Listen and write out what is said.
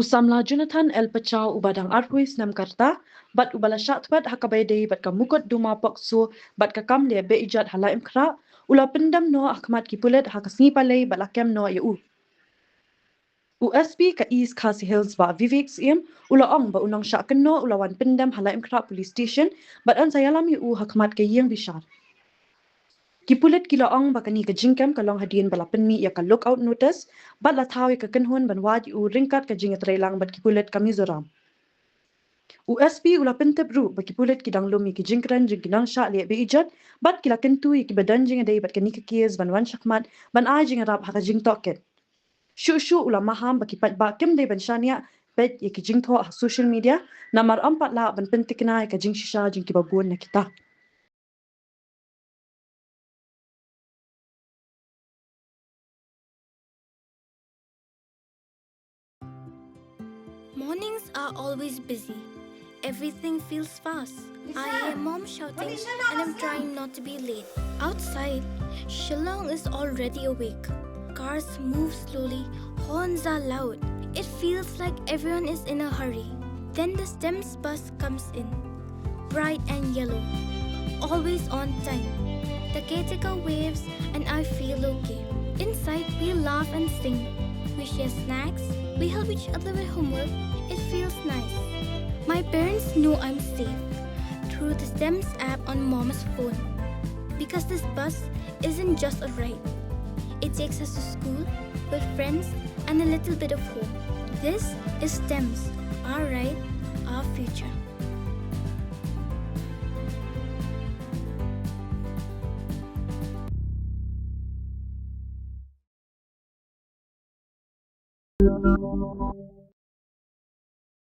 Usamla Jonathan El Pachau ubadang Arhuis nam karta bat ubala syatbat hakabayde bat kamukot duma poksu bat kakam le be ijat halaim kra ula pendam no ahmat kipulet hakasni palai bat lakem no yu. USB ka East Khasi Hills ba Vivek Siem ula ong ba unang syaken no ulawan pendam halaim kra police station bat an sayalam yu hakmat ke yang bishar. Kipulit kila ong bakani ka jingkam kalong hadien bala penmi ya ka lookout notice bat la thawi ka kenhun ban waj u ringkat ka jingat relang bat kipulit ka Mizoram. USB ula pentep ru ba kipulit kidang lumi ki jingkran jing kinang sya le be ijat bat kila kentu ki badan jing dai bat kani ka kies ban wan shakmat ban ai jing rap ha ka jing toket. Shu ula maham ba kipat ba kem dai ban shania bet ye ki jing tho social media namar 4 la ban pentikna ka jing shisha jing ki babun na kita. Mornings are always busy. Everything feels fast. I hear mom shouting and I'm trying not to be late. Outside, Shillong is already awake. Cars move slowly, horns are loud. It feels like everyone is in a hurry. Then the STEMS bus comes in, bright and yellow, always on time. The caretaker waves and I feel okay. Inside, we laugh and sing. We share snacks, we help each other with homework. It feels nice. My parents know I'm safe through the STEMS app on Mom's phone. Because this bus isn't just a ride. It takes us to school, with friends, and a little bit of hope. This is STEMS, our ride, our future.